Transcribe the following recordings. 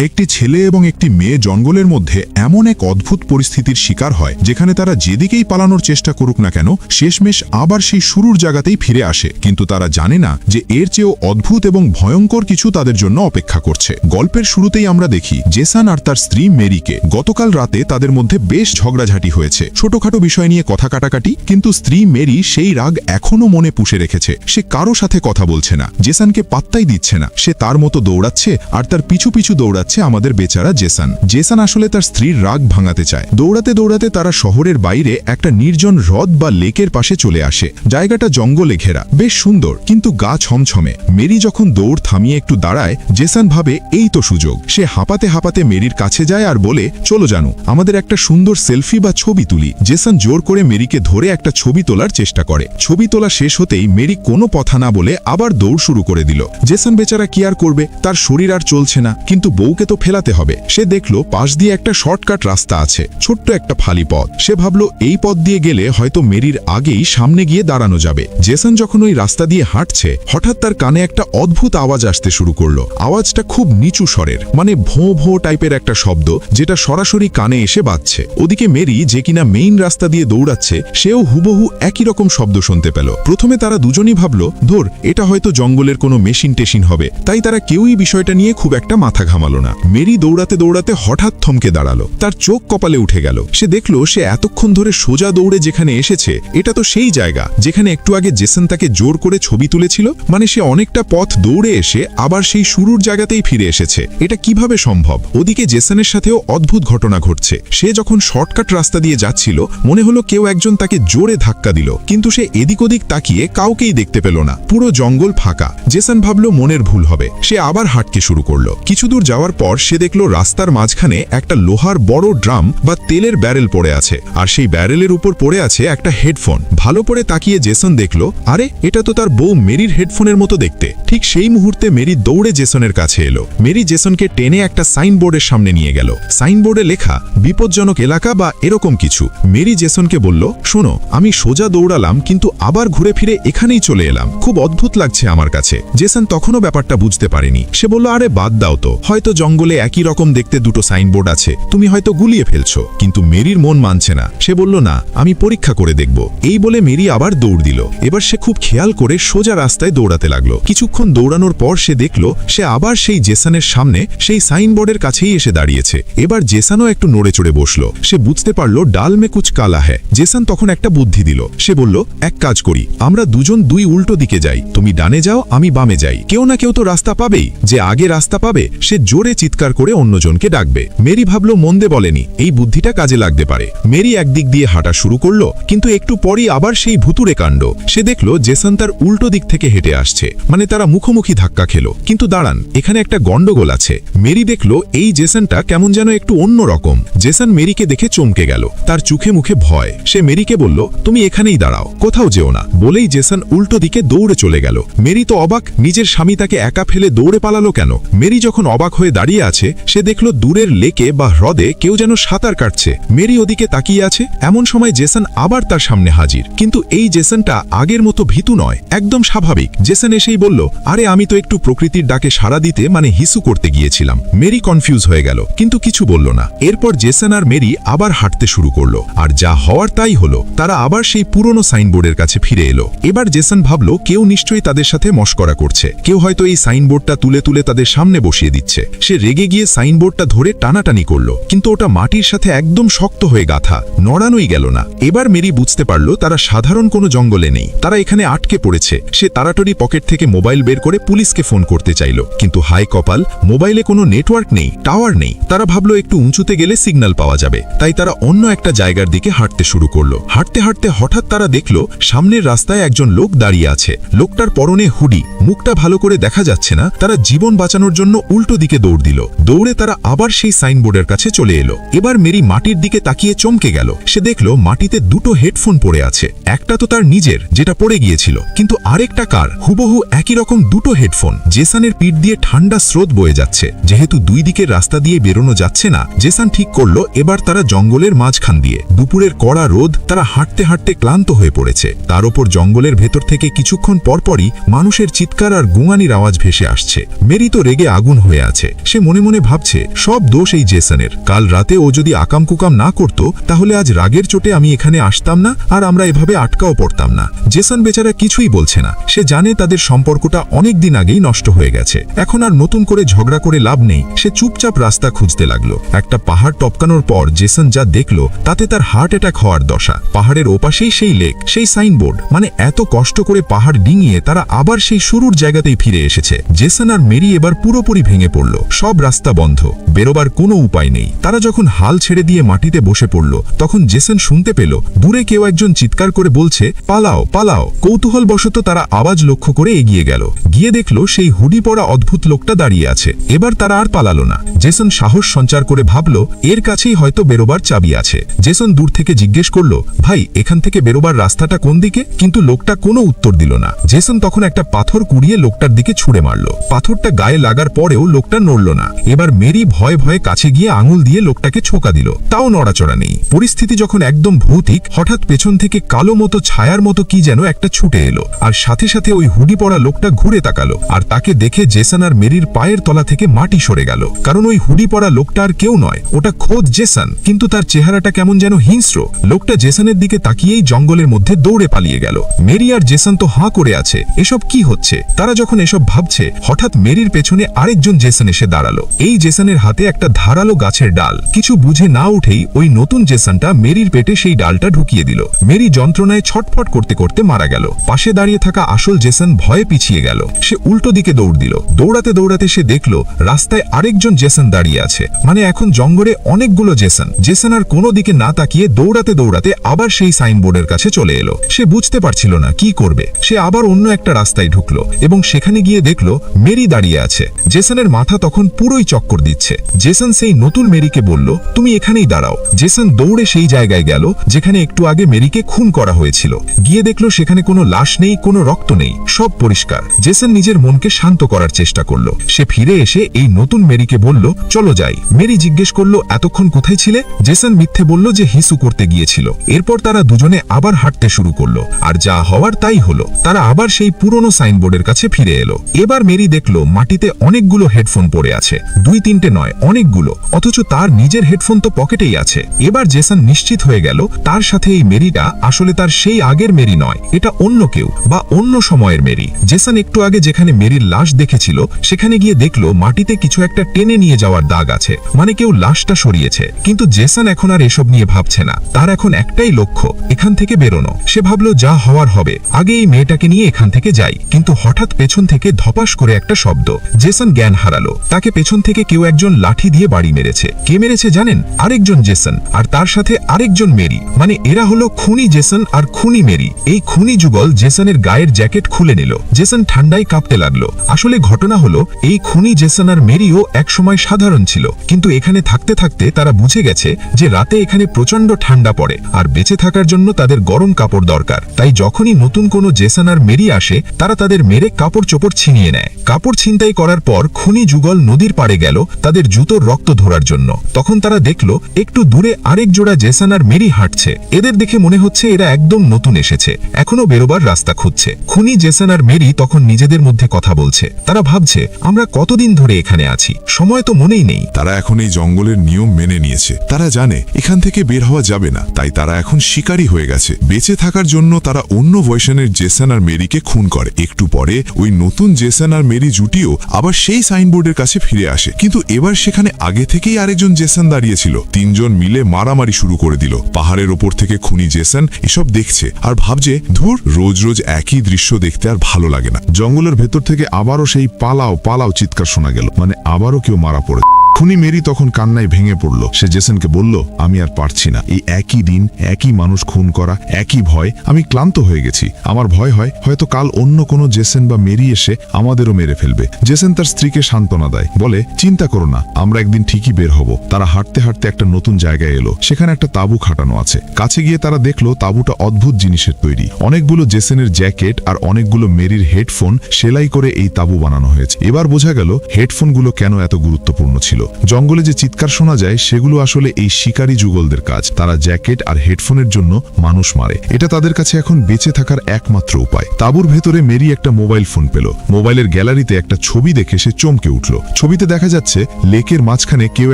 একটি ছেলে এবং একটি মেয়ে জঙ্গলের মধ্যে এমন এক অদ্ভুত পরিস্থিতির শিকার হয় যেখানে তারা যেদিকেই পালানোর চেষ্টা করুক না কেন শেষমেশ আবার সেই শুরুর জায়গাতেই ফিরে আসে, কিন্তু তারা জানে না যে এর চেয়েও অদ্ভুত এবং ভয়ঙ্কর কিছু তাদের জন্য অপেক্ষা করছে। গল্পের শুরুতেই আমরা দেখি জেসন আর তার স্ত্রী মেরিকে। গতকাল রাতে তাদের মধ্যে বেশ ঝগড়াঝাটি হয়েছে, ছোটখাটো বিষয় নিয়ে কথা কাটাকাটি, কিন্তু স্ত্রী মেরি সেই রাগ এখনো মনে পুষে রেখেছে। সে কারো সাথে কথা বলছে না, জেসনকে পাত্তাই দিচ্ছে না। সে তার মতো দৌড়াচ্ছে আর তার পিছু পিছু দৌড়াচ্ছে আমাদের বেচারা জেসন। জেসন আসলে তার স্ত্রীর রাগ ভাঙাতে চায়। দৌড়াতে দৌড়াতে তারা শহরের বাইরে একটা নির্জন হ্রদ বা লেকের পাশে চলে আসে। জায়গাটা জঙ্গলে ঘেরা, বেশ সুন্দর, কিন্তু গা ছমছমে। মেরি যখন দৌড় থামিয়ে একটু দাঁড়ায়, জেসন ভাবে এই তো সুযোগ। সে হাঁপাতে হাঁপাতে মেরির কাছে যায় আর বলে, চলো জানো, আমাদের একটা সুন্দর সেলফি বা ছবি তুলি। জেসন জোর করে মেরিকে ধরে একটা ছবি তোলার চেষ্টা করে। ছবি তোলা শেষ হতেই মেরি কোনো কথা না বলে আবার দৌড় শুরু করে দিল। জেসন বেচারা কি আর করবে, তার শরীর আর চলছে না, কিন্তু বউকে তো ফেলাতে হবে। সে দেখলো পাশ দিয়ে একটা শর্টকাট রাস্তা আছে, ছোট্ট একটা ফালি পথ। সে ভাবলো এই পথ দিয়ে গেলে হয়তো মেরির আগেই সামনে গিয়ে দাঁড়ানো যাবে। জেসন যখন ওই রাস্তা দিয়ে হাঁটছে, হঠাৎ তার কানে একটা অদ্ভুত আওয়াজ আসতে শুরু করলো। আওয়াজটা খুব নিচু স্বরের, মানে ভোঁ ভোঁ টাইপের একটা শব্দ, যেটা সরাসরি কানে এসে বাজছে। ওদিকে মেরি, যে কিনা মেইন রাস্তা দিয়ে দৌড়াচ্ছে, সেও হুবহু একই রকম শব্দ শুনতে পেল। প্রথমে তারা দুজনই ভাবলো ধর এটা হয়তো জঙ্গলের কোনো মেশিন টেশিন হবে, তাই তারা কেউই বিষয়টা নিয়ে খুব একটা মাথা ঘামালো না। মেরি দৌড়াতে দৌড়াতে হঠাৎ থমকে দাঁড়ালো, তার চোখ কপালে উঠে গেল। সে দেখলো সে এতক্ষণ ধরে সোজা দৌড়ে যেখানে এসেছে, এটা তো সেই জায়গা যেখানে একটু আগে জেসন তাকে জোর করে ছবি তুলেছিল। মানে সে অনেকটা পথ দৌড়ে এসে আবার সেই শুরুর জায়গাতেই ফিরে এসেছে। এটা কিভাবে সম্ভব? ওদিকে জেসনের সাথেও অদ্ভুত ঘটনা ঘটছে। সে যখন শর্টকাট রাস্তা দিয়ে যাচ্ছিল, মনে হলো কেউ একজন তাকে জোরে ধাক্কা দিল, কিন্তু সে এদিক ওদিক তাকিয়ে কাউকেই দেখতে পেল না। পুরো জঙ্গল ফাঁকা। জেসন ভাবলো মনের ভুল হবে। সে আবার হাঁটতে শুরু করলো। কিছু দূর যাওয়ার পর সে দেখলো রাস্তার মাঝখানে একটা লোহার বড় ড্রাম বা তেলের ব্যারেল পড়ে আছে, আর সেই ব্যারেলের উপর পড়ে আছে একটা হেডফোন। ভালো করে তাকিয়ে জেসন দেখলো, আরে এটা তো তার বউ মেরির হেডফোনের মতো দেখতে। ঠিক সেই মুহূর্তে মেরি দৌড়ে জেসনের কাছে এলো। মেরি জেসনকে টেনে একটা সাইনবোর্ডের সামনে নিয়ে গেল। সাইনবোর্ডে লেখা বিপজ্জনক এলাকা বা এরকম কিছু। মেরি জেসনকে বলল, শোনো, আমি সোজা দৌড়ালাম কিন্তু আবার ঘুরে ফিরে এখানেই চলে এলাম, খুব অদ্ভুত লাগছে আমার কাছে। জেসন তখনও ব্যাপারটা বুঝতে পারেনি। সে বলল, আরে বাদ দাও তো, হয়তো জঙ্গলে একই রকম দেখতে দুটো সাইনবোর্ড আছে, তুমি হয়তো গুলিয়ে ফেলছো। কিন্তু মেরির মন মানছে না। সে বলল, না, আমি পরীক্ষা করে দেখব। এই বলে মেরি আবার দৌড় দিল। এবার সে খুব খেয়াল করে সোজা রাস্তায় দৌড়াতে লাগলো। কিছুক্ষণ দৌড়ানোর পর সে দেখলো সে আবার সেই জেসনের সামনে সেই সাইনবোর্ডের কাছেই এসে দাঁড়িয়েছে। এবার জেসনও একটু নড়ে চড়ে বসলো। সে বুঝতে পারলো ডাল মে কুচ কালা হ্যায়। জেসন তখন একটা বুদ্ধি দিল। সে বলল, এক কাজ করি, আমরা দুজন দুই উল্টো দিকে যাই, তুমি ডানে যাও, আমি বামে যাই। কেউ না কেউ তো রাস্তা পাবেই। যে আগে রাস্তা পাবে সে জোরে চিৎকার করে অন্যজনকে ডাকবে। মেরি ভাবলো মন্দে বলেনি, এই বুদ্ধিটা কাজে লাগতে পারে। মেরি একদিক দিয়ে হাঁটা শুরু করলো, কিন্তু একটু পরই আবার সেই ভুতুরে কাণ্ড। সে দেখলো জেসন তার উল্টো দিক থেকে হেঁটে আসছে, মানে তারা মুখোমুখি ধাক্কা খেলো। কিন্তু দাঁড়ান, এখানে একটা গন্ডগোল আছে। মেরি দেখলো এই জেসনটা কেমন যেন একটু অন্য রকম। জেসন মেরিকে দেখে চমকে গেল, তার চোখে মুখে ভয়। সে মেরিকে বলল, তুমি এখানেই দাঁড়াও, কোথাও যেও না। বলেই জেসন উল্টো দিকে দৌড়ে চলে গেল। মেরি তো অবাক, নিজের স্বামী তাকে একা ফেলে দৌড়ে পালালো কেন? মেরি যখন অবাক হয়ে দাঁড়িয়ে আছে, সে দেখলো দূরের লেকে বা হ্রদে কেউ যেন সাঁতার কাটছে। মেরি ওদিকে তাকিয়ে আছে। এমন সময় জেসন আবার তার সামনে হাজির, কিন্তু এই জেসনটা আগের মতো ভীতু নয়, একদম স্বাভাবিক। জেসন এসেই বলল, আরে আমি তো একটু প্রকৃতির ডাকে সাড়া দিতে মানে হিসু করতে গিয়েছিলাম। মেরি কনফিউজ হয়ে গেল, কিন্তু কিছু বলল না। এরপর জেসন আর মেরি আবার হাঁটতে শুরু করলো, আর যা হওয়ার তাই হলো। তারা আবার সেই পুরনো সাইনবোর্ডের কাছে ফিরে এলো। এবার জেসন ভাবলো কেউ নিশ্চয়ই তাদের সাথে মশকরা করছে। কেউ হয়তো এই সাইনবোর্ডটা তুলে তুলে তাদের সামনে বসিয়ে দিচ্ছে। সে রেগে গিয়ে সাইনবোর্ডটা ধরে টানাটানি করলো, কিন্তু ওটা মাটির সাথে একদম শক্ত হয়ে গাঁথা, নড়ানোই গেল না। এবার মেরি বুঝতে পারলো তারা সাধারণ কোনো জঙ্গলে নেই, তারা এখানে আটকে পড়েছে। সে তাড়াতাড়ি পকেট থেকে মোবাইল বের করে পুলিশকে ফোন করতে চাইল, কিন্তু হাই কপাল, মোবাইলে কোনো নেটওয়ার্ক নেই, টাওয়ার নেই। তারা ভাবলো একটু উঁচুতে গেলে সিগন্যাল পাওয়া যাবে, তাই তারা অন্য একটা জায়গার দিকে হাঁটতে শুরু করলো। হাঁটতে হাঁটতে হঠাৎ তারা দেখলো সামনের রাস্তায় একজন লোক দাঁড়িয়ে আছে। লোকটার পরনে হুডি, মুখটা ভালো করে দেখা যাচ্ছে না। তারা জীবন বাঁচানোর জন্য উল্টো দিকে দৌড় দিল। দৌড়ে তারা আবার সেই সাইনবোর্ডের কাছে চলে এলো। এবার মেরি মাটির দিকে তাকিয়ে চমকে গেল। সে দেখলো মাটিতে দুটো হেডফোন পড়ে আছে। একটা তো তার নিজের, যেটা পড়ে গিয়েছিল, কিন্তু আরেকটা কার, হুবহু একই রকম দুটো হেডফোন। জেসনের পিঠ দিয়ে ঠান্ডা স্রোত বয়ে যাচ্ছে। যেহেতু দুই দিকের রাস্তা দিয়ে বেরোনো যাচ্ছে না, জেসন ঠিক করলো এবার তারা জঙ্গলের মাঝখান দিয়ে। দুপুরের কড়া রোদ, তারা হাঁটতে হাঁটতে ক্লান্ত হয়ে পড়েছে। তার উপর জঙ্গলের ভেতর থেকে কিছুক্ষণ পরপরই মানুষের চিৎকার আর গুঙানির আওয়াজ ভেসে আসছে। মেরি তো রেগে আগুন হয়ে আছে। সে মনে মনে ভাবছে সব দোষ এই জেসনের। কাল রাতে ও যদি আকাম কুকাম না করত তাহলে আজ রাগের চোটে আমি এখানে আসতাম না, আর আমরা এভাবে আটকাও পড়তাম না। জেসন বেচারা কিছুই বলছে না। সে জানে তাদের সম্পর্কটা অনেক দিন আগেই নষ্ট হয়ে গেছে। এখন আর নতুন করে ঝগড়া করে লাভ নেই। সে চুপচাপ রাস্তা খুঁজতে লাগলো। একটা পাহাড় টপকানোর পর জেসন যা দেখলো তাতে তার হার্ট অ্যাটাক হওয়ার দশা। পাহাড়ের ওপাশেই সেই লেক, সেই সাইনবোর্ড, মানে এত কষ্ট করে পাহাড় ডিঙিয়ে তারা আবার সেই শুরুর জায়গাতেই ফিরে এসেছে। জেসন আর মেরি এবার পুরোপুরি ভেঙে পড়ল। সব রাস্তা বন্ধ, বেরোবার কোনো উপায় নেই। তারা যখন হাল ছেড়ে দিয়ে মাটিতে বসে পড়ল তখন জেসন শুনতে পেল দূরে কেউ একজন চিৎকার করে বলছে, পালাও পালাও। কৌতূহলবশত তারা আওয়াজ লক্ষ্য করে এগিয়ে গেল। গিয়ে দেখলো সেই হুডি পরা অদ্ভুত লোকটা দাঁড়িয়ে আছে। এবার তারা আর পালালো না। জেসন সাহস সঞ্চার করে ভাবলো এর কাছেই হয়তো বেরোবার চাবি আছে। জেসন দূর থেকে জিজ্ঞেস করলো, ভাই এখান থেকে বেরোবার রাস্তাটা কোন দিকে? কিন্তু লোকটা কোনো উত্তর দিল না। জেসন তখন একটা পাথর কুড়িয়ে লোকটার দিকে ছুঁড়ে মারল। পাথরটা গায়ে লাগার পরেও লোকটা নড়ল না। এবার মেরি ভয়ে ভয়ে কাছে গিয়ে আঙুল দিয়ে লোকটাকে ছোকা দিল, তাও নড়াচড়া নেই। পরিস্থিতি যখন একদম ভৌতিক, হঠাৎ পেছন থেকে কালো মতো ছায়ার মতো কি যেন একটা ছুটে এলো, আর সাথে সাথে ওই হুডি পরা লোকটা ঘুরে তাকালো। আর তাকে দেখে জেসন আর মেরির পায়ের তলা থেকে মাটি সরে গেল। কারণ ওই হুডি পরা লোকটা আর কেউ নয়, ওটা খোদ জেসন। কিন্তু তার চেহারাটা কেমন যেন হিংস্র। লোকটা জেসনের দিকে তাকিয়েই জঙ্গলের মধ্যে দৌড়ে পালিয়ে গেল। মেরি আর জেসন তো হাঁ করে আছে, এসব কি হচ্ছে? তারা যখন এসব ভাবছে হঠাৎ মেরির পেছনে আরেকজন জেসন এসে দাঁড়ালো। এই জেসনের হাতে একটা ধারালো গাছের ডাল। কিছু বুঝে না উঠেই ওই নতুন জেসনটা মেরির পেটে সেই ডালটা ঢুকিয়ে দিল। মেরি যন্ত্রণায় ছটফট করতে করতে মারা গেল। পাশে দাঁড়িয়ে থাকা আসল জেসন ভয়ে পিছিয়ে গেল। সে উল্টো দিকে দৌড় দিল। দৌড়াতে দৌড়াতে সে দেখলো রাস্তায় আরেকজন জেসন দাঁড়িয়ে আছে। মানে এখন জঙ্গলে অনেকগুলো জেসন। জেসন আর কোনো দিকে না তাকিয়ে দৌড়াতে দৌড়াতে আবার সেই সাইনবোর্ডের কাছে চলে এলো। সে বুঝতে পারছিল না কি করবে। সে আবার অন্য একটা রাস্তায় ঢুকলো এবং সেখানে গিয়ে দেখলো মেরি দাঁড়িয়ে আছে। জেসনের মাথা তখন পুরোই চক্কর দিচ্ছে। জেসন সেই নতুন মেরিকে বলল, তুমি এখানেই দাঁড়াও। জেসন দৌড়ে সেই জায়গায় গেল যেখানে একটু আগে মেরিকে খুন করা হয়েছিল। গিয়ে দেখলো সেখানে কোনো লাশ নেই, কোনো রক্ত নেই, সব পরিষ্কার। জেসন নিজের মনকে শান্ত করার চেষ্টা করলো। সে ফিরে এসে এই নতুন মেরিকে বলল, চলো যাই। মেরি জিজ্ঞেস করলো, এতক্ষণ কোথায় ছিলে? জেসন মিথ্যে বলল যে হিসু করতে গিয়েছিল। এরপর তারা দুজনে আবার হাঁটতে শুরু করলো। আর যা হওয়ার তাই হলো। তারা আবার সেই পুরনো সাইনবোর্ডের কাছে ফিরে এলো। এবার মেরি দেখলো মাটিতে অনেকগুলো হেডফোন পড়ে আছে। 2-3টে নয়, অনেকগুলো। অথচ তার নিজের হেডফোন তো পকেটেই আছে। এবার জেসন নিশ্চিত হয়ে গেল তার সাথে এই মেরিটা আসলে তার সেই আগের মেরি নয়, এটা অন্য কেউ বা অন্য সময়ের মেরি। জেসন একটু আগে যেখানে মেরির লাশ দেখেছিল সেখানে গিয়ে দেখলো মাটিতে কিছু একটা টেনে নিয়ে যাওয়ার দাগ আছে, মানে কেউ লাশটা সরিয়েছে। কিন্তু জেসন এখন আর এসব নিয়ে ভাবছে না। তার এখন একটাই লক্ষ্য, এখান থেকে বেরোনো। সে ভাবলো যা হওয়ার হবে, আগে এই মেয়েটাকে নিয়ে এখান থেকে যাই। কিন্তু হঠাৎ পেছন থেকে ধপাস করে একটা শব্দ। জেসন জ্ঞান হারালো। তাকে পেছন থেকে কেউ একজন লাঠি দিয়ে বাড়ি মেরেছে। কে মেরেছে জানেন? আরেকজন জেসন, আর তার সাথে আরেকজন মেরি। মানে এরা হলো খুনি জেসন আর খুনি মেরি। এই খুনি যুগল জেসনের গায়ের জ্যাকেট খুলে নিল। জেসন ঠান্ডায় কাঁপতে লাগলো। আসলে ঘটনা হলো এই খুনি জেসন আর মেরিও একসময় সাধারণ ছিল, কিন্তু এখানে থাকতে থাকতে তারা বুঝে গেছে যে রাতে এখানে প্রচন্ড ঠান্ডা পড়ে আর বেঁচে থাকার জন্য তাদের গরম কাপড় দরকার। তাই যখনই নতুন কোনো জেসন আর মেরি আসে তারা তাদের মেরে কাপড় চোপড় ছিনিয়ে নেয়। কাপড় ছিনতাই করার পর খুনি যুগল নদীর পাড়ে গেল তাদের জুতোর রক্ত ধরার জন্য। তখন তারা দেখলো একটু দূরে আরেক জোড়া জেসন আর মেরি হাঁটছে। এদের দেখে মনে হচ্ছে এরা একদম নতুন এসেছে, এখনো বেরোবার রাস্তা খুঁজছে। খুনি জেসন আর মেরি তখন নিজেদের মধ্যে কথা বলছে। তারা ভাবছে আমরা কতদিন ধরে এখানে আছি, সময় তো মনেই নেই। তারা এখন এই জঙ্গলের নিয়ম মেনে নিয়েছে। তারা জানে এখান থেকে বের হওয়া যাবে না, তাই তারা এখন শিকারী হয়ে গেছে। বেঁচে থাকার জন্য তারা অন্য ভার্সনের জেসন আর মেরিকে খুন করে। একটু পরে ওই নতুন জেসন আর মেরি জুটিও আবার সেই সাইনবোর্ডের কাছে ফিরে আসে। কিন্তু এবার সেখানে আগে থেকেই আরেকজন জেসন দাঁড়িয়েছিল। 3জন মিলে মারামারি শুরু করে দিল। পাহাড়ের ওপর থেকে খুনি জেসন এসব দেখছে আর ভাবছে, ধুর, রোজ রোজ একই দৃশ্য দেখতে আর ভালো লাগে না। জঙ্গলের ভেতর থেকে আবারও সেই পালাও পালাও চিৎকার শোনা গেল, মানে আবারও কেউ মারা পড়ে। খুনি মেরি তখন কান্নায় ভেঙে পড়ল। সে জেসনকে বলল, আমি আর পারছি না। এই একই দিন, একই মানুষ খুন করা, একই ভয়। আমি ক্লান্ত হয়ে গেছি। আমার ভয় হয় হয়তো কাল অন্য কোনো জেসন বা মেরি এসে আমাদেরও মেরে ফেলবে। জেসন তার স্ত্রীকে সান্ত্বনা দেয়, বলে, চিন্তা করো না, আমরা একদিন ঠিকই বের হব। তারা হাঁটতে হাঁটতে একটা নতুন জায়গায় এলো। সেখানে একটা তাঁবু খাটানো আছে। কাছে গিয়ে তারা দেখলো তাঁবুটা অদ্ভুত জিনিসের তৈরি। অনেকগুলো জেসনের জ্যাকেট আর অনেকগুলো মেরির হেডফোন সেলাই করে এই তাঁবু বানানো হয়েছে। এবার বোঝা গেল হেডফোনগুলো কেন এত গুরুত্বপূর্ণ ছিল। ছিল। জঙ্গলে যে চিৎকার শোনা যায় সেগুলো আসলে এই শিকারী যুগলদের কাজ। তারা জ্যাকেট আর হেডফোনের জন্য মানুষ মারে। এটা তাদের কাছে এখন বেঁচে থাকার একমাত্র উপায়। তাঁবুর ভেতরে মেরি একটা মোবাইল ফোন পেল। মোবাইলের গ্যালারিতে একটা ছবি দেখে সে চমকে উঠল। ছবিতে দেখা যাচ্ছে লেকের মাঝখানে কেউ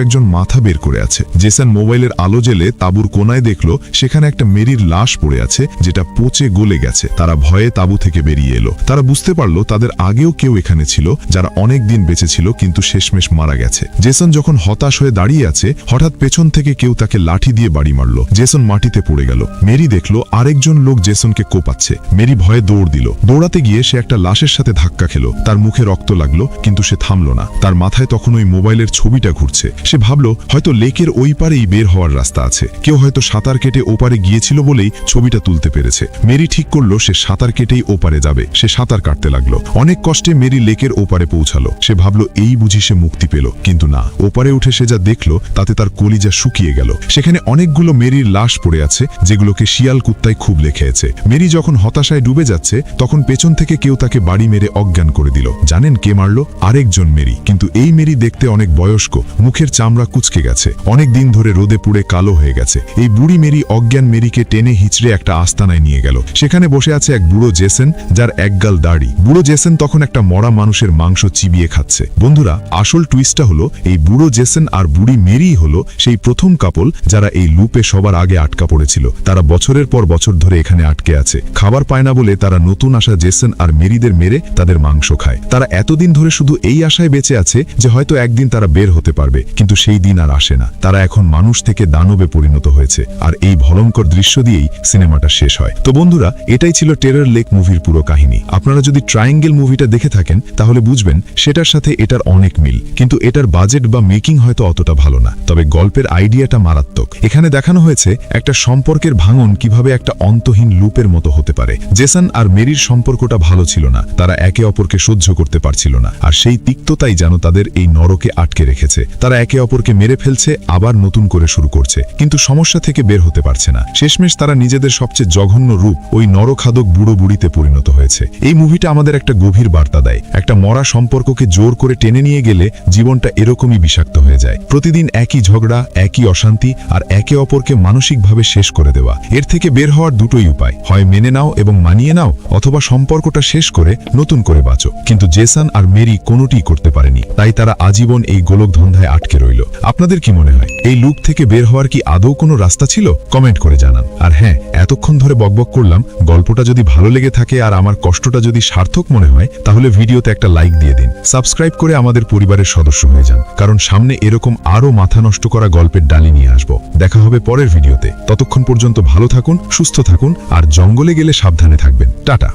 একজন মাথা বের করে আছে। জেসন মোবাইলের আলো জ্বেলে তাঁবুর কোনায় দেখল সেখানে একটা মেরির লাশ পড়ে আছে, যেটা পচে গলে গেছে। তারা ভয়ে তাঁবু থেকে বেরিয়ে এলো। তারা বুঝতে পারল তাদের আগেও কেউ এখানে ছিল যারা অনেক দিন বেঁচে ছিল কিন্তু শেষমেশ মারা গেছে। জেসন যখন হতাশ হয়ে দাঁড়িয়ে আছে, হঠাৎ পেছন থেকে কেউ তাকে লাঠি দিয়ে বাড়ি মারল। জেসন মাটিতে পড়ে গেল। মেরি দেখল আরেকজন লোক জেসনকে কোপাচ্ছে। মেরি ভয়ে দৌড় দিল। দৌড়াতে গিয়ে সে একটা লাশের সাথে ধাক্কা খেল। তার মুখে রক্ত লাগলো কিন্তু সে থামল না। তার মাথায় তখন ওই মোবাইলের ছবিটা ঘুরছে। সে ভাবল হয়তো লেকের ওই পারেই বের হওয়ার রাস্তা আছে। কেউ হয়তো সাঁতার কেটে ওপারে গিয়েছিল বলেই ছবিটা তুলতে পেরেছে। মেরি ঠিক করলো সে সাঁতার কেটেই ওপারে যাবে। সে সাঁতার কাটতে লাগলো। অনেক কষ্টে মেরি লেকের ওপারে পৌঁছালো। সে ভাবল এই বুঝি সে মুক্তি পেল, কিন্তু না। ওপারে উঠে সে যা দেখলো তাতে তার কলিজা শুকিয়ে গেল। সেখানে অনেকগুলো মেরির লাশ পড়ে আছে, যেগুলোকে শিয়াল কুত্তায় খুব লেখেছে। মেরি যখন হতাশায় ডুবে যাচ্ছে তখন পেছন থেকে কেউ তাকে বাড়ি মেরে অজ্ঞান করে দিল। জানেন কে মারল? আরেকজন মেরি। কিন্তু এই মেরি দেখতে অনেক বয়স্ক, মুখের চামড়া কুচকে গেছে, অনেক দিন ধরে রোদে পুড়ে কালো হয়ে গেছে। এই বুড়ি মেরি অজ্ঞান মেরিকে টেনে হিচড়ে একটা আস্তানায় নিয়ে গেল। সেখানে বসে আছে এক বুড়ো জেসন, যার একগাল দাড়ি। বুড়ো জেসন তখন একটা মরা মানুষের মাংস চিবিয়ে খাচ্ছে। বন্ধুরা, আসল টুইস্টটা হলো এই বুড়ো জেসন আর বুড়ি মেরি হলো সেই প্রথম কাপল যারা এই লুপে সবার আগে আটকা পড়েছিল। তারা বছরের পর বছর ধরে এখানে আটকে আছে। খাবার পায় না বলে তারা নতুন আসা জেসন আর মেরিদের মেরে তাদের মাংস খায়। তারা এতদিন ধরে শুধু এই আশায় বেঁচে আছে যে হয়তো একদিন তারা বের হতে পারবে, কিন্তু সেই দিন আর আসে না। তারা এখন মানুষ থেকে দানবে পরিণত হয়েছে। আর এই ভয়ঙ্কর দৃশ্য দিয়েই সিনেমাটা শেষ হয়। তো বন্ধুরা, এটাই ছিল টেরর লেক মুভির পুরো কাহিনী। আপনারা যদি ট্রায়াঙ্গেল মুভিটা দেখে থাকেন তাহলে বুঝবেন সেটার সাথে এটার অনেক মিল, কিন্তু এটার বাজেট বা মেকিং হয়তো অতটা ভালো না। তবে গল্পের আইডিয়াটা মারাত্মক। এখানে দেখানো হয়েছে একটা সম্পর্কের ভাঙন কিভাবে একটা অন্তহীন লুপের মতো হতে পারে। জেসন আর মেরির সম্পর্কটা ভালো ছিল না। তারা একে অপরকে সহ্য করতে পারছিল না, আর সেই তিক্ততাই যেন তাদের এই নরকে আটকে রেখেছে। তারা একে অপরকে মেরে ফেলছে, আবার নতুন করে শুরু করছে, কিন্তু সমস্যা থেকে বের হতে পারছে না। শেষমেশ তারা নিজেদের সবচেয়ে জঘন্য রূপ ওই নরখাদক বুড়ো বুড়িতে পরিণত হয়েছে। এই মুভিটা আমাদের একটা গভীর বার্তা দেয়। একটা মরা সম্পর্ককে জোর করে টেনে নিয়ে গেলে জীবনটা এরকমই বিষাক্ত হয়ে যায়। প্রতিদিন একই ঝগড়া, একই অশান্তি, আর একে অপরকে মানসিকভাবে শেষ করে দেওয়া। এর থেকে বের হওয়ার দুটোই উপায়, হয় মেনে নাও এবং মানিয়ে নাও, অথবা সম্পর্কটা শেষ করে নতুন করে বাঁচো। কিন্তু জেসন আর মেরি কোনোটিই করতে পারেনি, তাই তারা আজীবন এই গোলকধন্ধায় আটকে রইল। আপনাদের কি মনে হয়, এই লুপ থেকে বের হওয়ার কি আদৌ কোনো রাস্তা ছিল? কমেন্ট করে জানান। আর হ্যাঁ, এতক্ষণ ধরে বকবক করলাম, গল্পটা যদি ভালো লেগে থাকে আর আমার কষ্টটা যদি সার্থক মনে হয় তাহলে ভিডিওতে একটা লাইক দিয়ে দিন। সাবস্ক্রাইব করে আমাদের পরিবারের সদস্য হয়ে যান, কারণ সামনে এরকম আরো মাথা নষ্ট করা গল্পের ডালি নিয়ে আসবো। দেখা হবে পরের ভিডিওতে। ততক্ষণ পর্যন্ত ভালো থাকুন, সুস্থ থাকুন, আর জঙ্গলে গেলে সাবধানে থাকবেন। টাটা।